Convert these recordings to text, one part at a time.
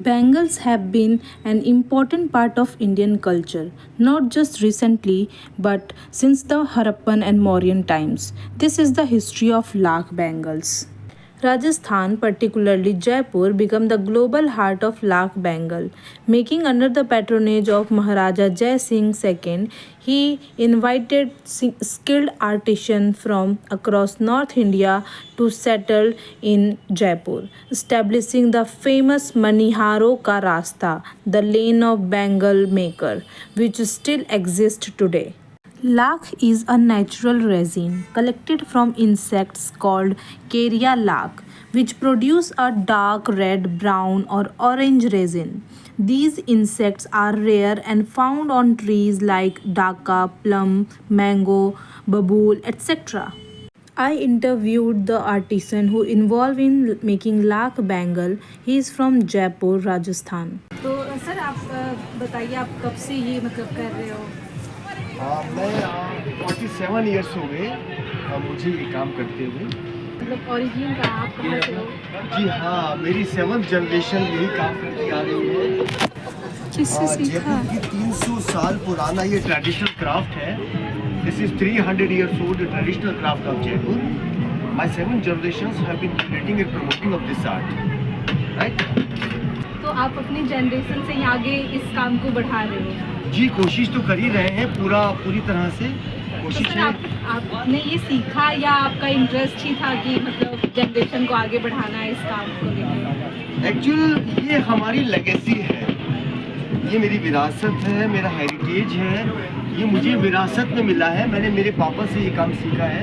Bangles have been an important part of Indian culture, not just recently, but since the Harappan and Mauryan times. This is the history of Lakh Bangles. Rajasthan, particularly Jaipur, became the global heart of Lakh Bengal. Making under the patronage of Maharaja Jai Singh II, he invited skilled artisans from across North India to settle in Jaipur, establishing the famous Maniharo Ka Rasta, the lane of Bengal maker, which still exists today. Lakh is a natural resin collected from insects called Caria lakh, which produce a dark red, brown, or orange resin. These insects are rare and found on trees like daka, plum, mango, babool, etc. I interviewed the artisan who involved in making lakh bangle. He is from Jaipur, Rajasthan. तो sir आप बताइए आप कब से ये मतलब कर रहे हो? मैं 47 ईयर्स हो गए मुझे ये काम करते हुए। मतलब ओरिजिन का आप कहाँ से हो? जी हाँ, मेरी 7th जनरेशन यही काम करती आ रही है। किससे सीखा? जयपुर की 300 साल पुराना ये ट्रेडिशनल क्राफ्ट है। This is 300 years old traditional craft of Jaipur. My 7 generations have been creating and promoting of this art, right? तो आप अपनी जनरेशन से आगे इस काम को बढ़ा रहे हो? जी, कोशिश तो कर ही रहे हैं पूरी तरह से तो कोशिश सर है। आपने ये सीखा या आपका इंटरेस्ट ही था कि मतलब जनरेशन को आगे बढ़ाना है इस काम को लेकर? एक्चुअल ये हमारी लेगेसी है, ये मेरी विरासत है, मेरा हेरिटेज है। ये मुझे विरासत में मिला है। मैंने मेरे पापा से ये काम सीखा है।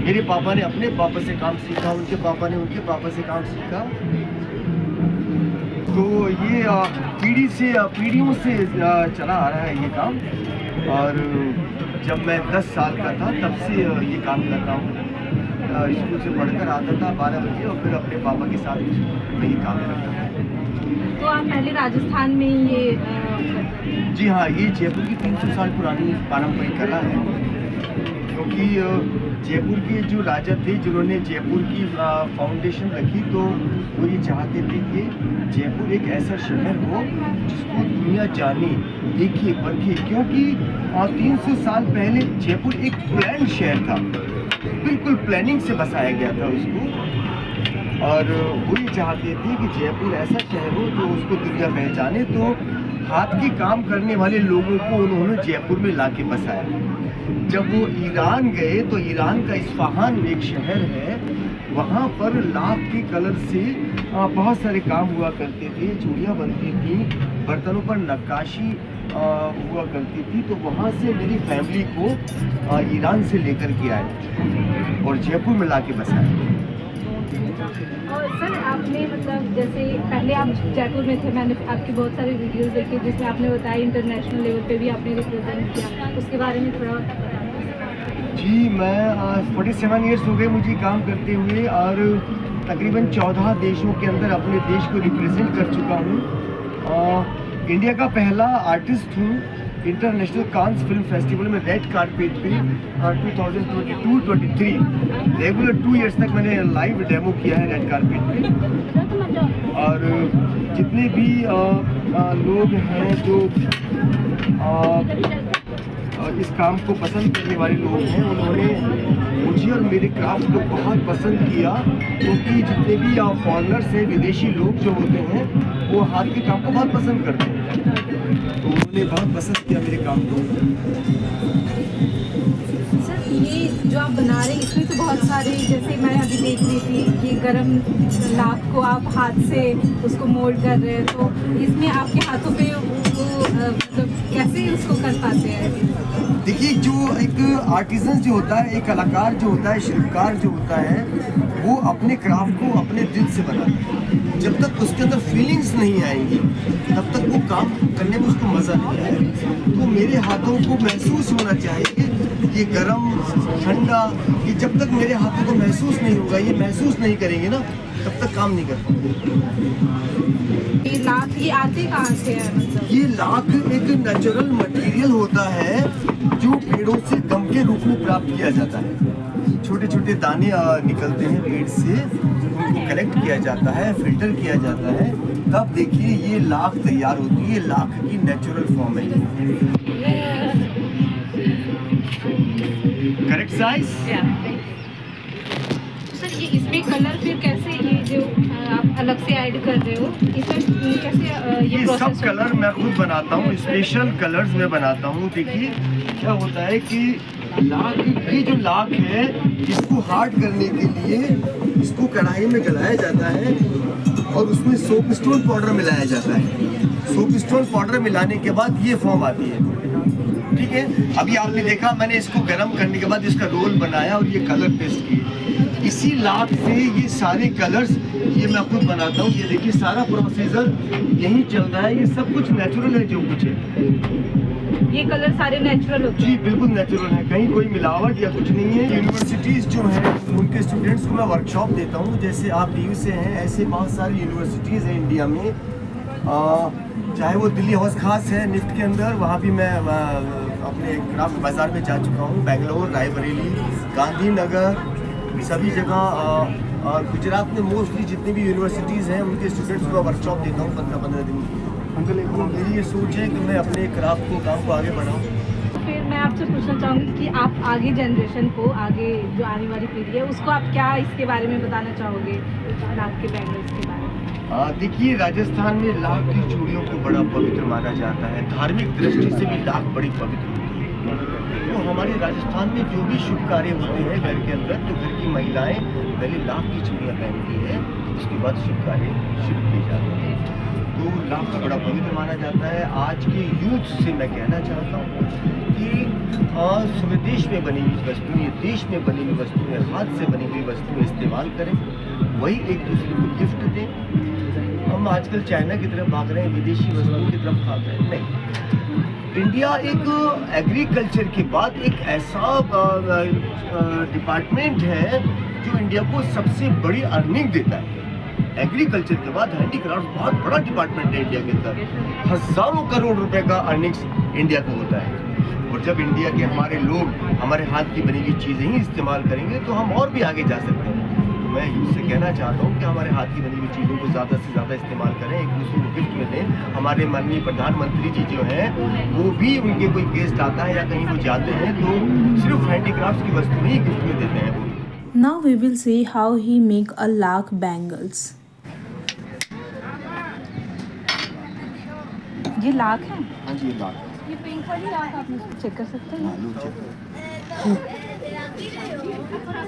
मेरे पापा ने अपने पापा से काम सीखा, उनके पापा ने उनके पापा से काम सीखा। तो ये पीढ़ियों से चला आ रहा है ये काम। और जब मैं 10 साल का था तब से ये काम कर रहा हूँ। स्कूल से पढ़कर आता था 12 बजे और फिर अपने पापा के साथ मैं ये काम करता था। तो आप पहले राजस्थान में ये जी हाँ, ये जयपुर की 300 साल पुरानी पारंपरिक कला है। क्योंकि जयपुर के जो राजा थे जिन्होंने जयपुर की फाउंडेशन रखी, तो वो ये चाहते थे कि जयपुर एक ऐसा शहर हो जिसको दुनिया जाने, देखे, परखे। क्योंकि 300 साल पहले जयपुर एक प्लान शहर था, बिल्कुल प्लानिंग से बसाया गया था उसको। और वो ये चाहते थे कि जयपुर ऐसा शहर हो जो उसको दुनिया पहचाने। तो हाथ के काम करने वाले लोगों को उन्होंने जयपुर में लाके बसाया। जब वो ईरान गए तो ईरान का इस्फहान एक शहर है, वहाँ पर लाख के कलर से बहुत सारे काम हुआ करते थे। चूड़ियाँ बनती थी, बर्तनों पर नक्काशी हुआ करती थी। तो वहाँ से मेरी फैमिली को ईरान से लेकर के आए और जयपुर में लाके बसाया। और सर आपने मतलब जैसे पहले आप जयपुर में थे, मैंने आपकी बहुत सारी वीडियोस देखी जिसमें आपने बताया इंटरनेशनल लेवल पे भी आपने रिप्रेजेंट किया, उसके बारे में थोड़ा जी, मैं 47 ईयर्स हो गए मुझे काम करते हुए और तकरीबन 14 देशों के अंदर अपने देश को रिप्रेजेंट कर चुका हूँ। इंडिया का पहला आर्टिस्ट हूँ इंटरनेशनल कांस फिल्म फेस्टिवल में रेड कारपेट पे 2022-23 रेगुलर 2 इयर्स तक मैंने लाइव डेमो किया है रेड कारपेट पे। और जितने भी लोग हैं जो इस काम को पसंद करने वाले लोग हैं, उन्होंने मुझे और मेरे क्राफ्ट को बहुत पसंद किया। क्योंकि जितने भी फॉरेनर्स हैं, विदेशी लोग जो होते हैं, वो हाथ के काम को बहुत पसंद करते हैं। तो उन्होंने बहुत पसंद किया मेरे काम को। सर ये जो आप बना रहे हैं इसमें तो बहुत सारे, जैसे मैं अभी देख रही थी ये गरम लाख को आप हाथ से उसको मोल्ड कर रहे हैं, तो इसमें आपके हाथों पे मतलब कैसे उसको कर पाते हैं? देखिए, जो एक आर्टिसन जो होता है, एक कलाकार जो होता है, शिल्पकार जो होता है, वो अपने क्राफ्ट को अपने दिल से बनाता है। जब तक उसके अंदर फीलिंग्स नहीं आएंगी तब तक वो काम करने में उसको मज़ा नहीं आएगा। तो मेरे हाथों को महसूस होना चाहिए ये गरम, ठंडा। ये जब तक मेरे हाथों को महसूस नहीं होगा, ये महसूस नहीं करेंगे ना, तब तक काम नहीं कर पाएंगे। ये लाख ये आते कहाँ से है? मतलब ये लाख एक नेचुरल मटेरियल होता है जो पेड़ों से गम के रूप में प्राप्त किया जाता है। छोटे छोटे दाने निकलते हैं पेड़ से, उनको कलेक्ट किया जाता है, फिल्टर किया जाता है तब देखिए ये लाख तैयार होती है, लाख की नेचुरल फॉर्म है। Correct size. सर ये इसमें कलर फिर कैसे, ये जो आप अलग से ऐड कर रहे हो, इसमें कैसे ये ये सब प्रोसेस कलर मैं खुद बनाता हूँ, स्पेशल कलर्स मैं बनाता हूँ। देखिए क्या होता है कि लाख, ये जो लाख है इसको हार्ड करने के लिए इसको कढ़ाई में गलाया जाता है और उसमें सोप स्टोन पाउडर मिलाया जाता है। सोप स्टोन पाउडर मिलाने के बाद ये फॉर्म आती है। ठीक है, अभी आपने देखा मैंने इसको गर्म करने के बाद इसका रोल बनाया और ये कलर पेस्ट किए। इसी लाख से ये सारे कलर्स ये मैं खुद बनाता हूँ। ये देखिए सारा प्रोसीजर यही चल रहा है, ये सब कुछ नेचुरल है जो कुछ है। ये कलर सारे नेचुरल होते जी बिल्कुल नेचुरल है, कहीं कोई मिलावट या कुछ नहीं है। यूनिवर्सिटीज़ जो हैं उनके स्टूडेंट्स को मैं वर्कशॉप देता हूँ। जैसे आप दीव से हैं, ऐसे बहुत सारी यूनिवर्सिटीज़ हैं इंडिया में, चाहे वो दिल्ली हौस खास है निफ्ट के अंदर, वहाँ भी मैं अपने क्राफ्ट बाज़ार में जा चुका हूँ। बेंगलोर, रायबरेली, गांधीनगर, सभी जगह। और गुजरात में मोस्टली जितनी भी यूनिवर्सिटीज़ हैं उनके स्टूडेंट्स को वर्कशॉप देता हूँ 15-15 दिन की। तो मेरी ये सोच है कि मैं अपने क्राफ्ट को, काम को आगे बढ़ाऊँ। फिर मैं आपसे पूछना चाहूँगी कि आप आगे जनरेशन को, आगे जो आने वाली पीढ़ी है उसको आप क्या इसके बारे में बताना चाहोगे, लाख के बैंगल्स के बारे में? देखिए राजस्थान में लाख की चूड़ियों को बड़ा पवित्र माना जाता है। धार्मिक दृष्टि से भी लाख बड़ी पवित्र होती है। तो हमारे राजस्थान में जो भी शुभ कार्य होते हैं घर के अंदर, तो घर की महिलाएं पहले लाख की चूड़ियाँ पहनती है, उसके बाद शुभ कार्य शुरू किए जाते हैं। तो लाख बड़ा पवित्र माना जाता है। आज के यूथ से मैं कहना चाहता हूँ कि स्वदेश में बनी हुई वस्तुएं, देश में बनी हुई वस्तुएं, हाथ से बनी हुई वस्तुएं इस्तेमाल करें, वही एक दूसरे को गिफ्ट दें। हम आजकल चाइना की तरफ भाग रहे हैं, विदेशी वस्तुओं की तरफ भाग रहे हैं। नहीं, इंडिया एक एग्रीकल्चर के बाद एक ऐसा डिपार्टमेंट है जो इंडिया को सबसे बड़ी अर्निंग देता है। एग्रीकल्चर के बाद हैंडीक्राफ्ट बहुत बड़ा डिपार्टमेंट है इंडिया के अंदर। हजारों करोड़ रुपए का अर्निंग्स इंडिया को होता है। और जब इंडिया के हमारे लोग हमारे हाथ की बनी हुई चीज़ें ही इस्तेमाल करेंगे तो हम और भी आगे जा सकते हैं। तो मैं यूथ से कहना चाहता हूँ कि हमारे हाथ की बनी हुई चीज़ों को ज़्यादा से ज़्यादा इस्तेमाल करें, एक दूसरे को गिफ्ट में दें। हमारे माननीय प्रधानमंत्री जी जो हैं वो भी, उनके कोई गेस्ट आता है या कहीं वो जाते हैं तो सिर्फ हैंडीक्राफ्ट की वस्तु ही गिफ्ट में देते हैं। Now we will see how he make a lakh bangles. ये लाख है? हाँ जी, ये लाख। ये पिंक वाली लाख आप चेक कर सकते हैं।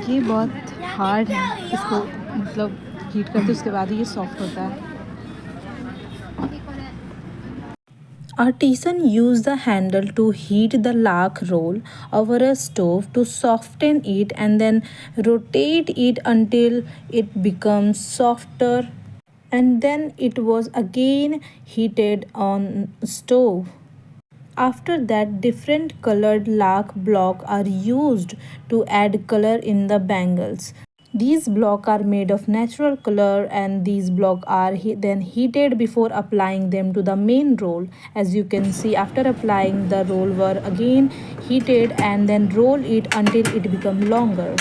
ये बहुत हार्ड है, इसको मतलब हीट करते उसके बाद ही ये सॉफ्ट होता है। Artisan use the handle to heat the lakh roll over a stove to soften it and then rotate it until it becomes softer, and then it was again heated on stove. After that, different colored lakh blocks are used to add color in the bangles. These blocks are made of natural color, and these blocks are then heated before applying them to the main roll. As you can see, after applying, the roll were again heated and then roll it until it become longer.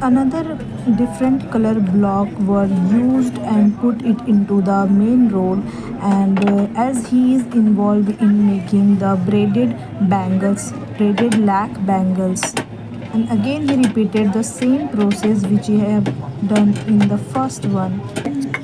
Another different color block were used and put it into the main roll, and as he is involved in making the braided lakh bangles, and again he repeated the same process which he have done in the first one.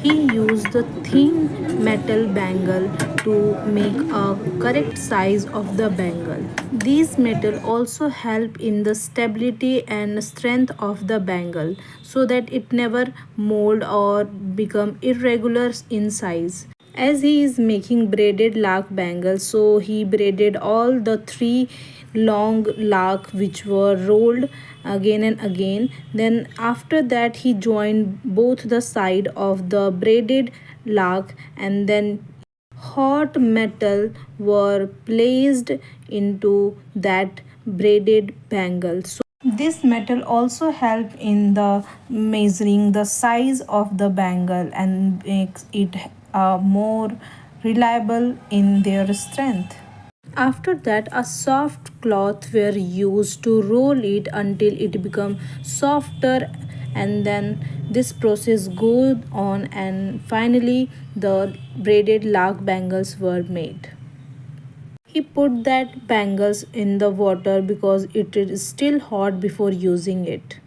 He used the thin metal bangle to make a correct size of the bangle. These metal also help in the stability and strength of the bangle so that it never mold or become irregular in size. As he is making braided lakh bangles, so he braided all the three long lakh which were rolled again and again. Then after that he joined both the side of the braided lakh, and then hot metal were placed into that braided bangle. So This metal also help in the measuring the size of the bangle and makes it more reliable in their strength. After that, a soft cloth were used to roll it until it become softer, and then this process goes on, and finally the braided lak bangles were made. He put that bangles in the water because it is still hot before using it.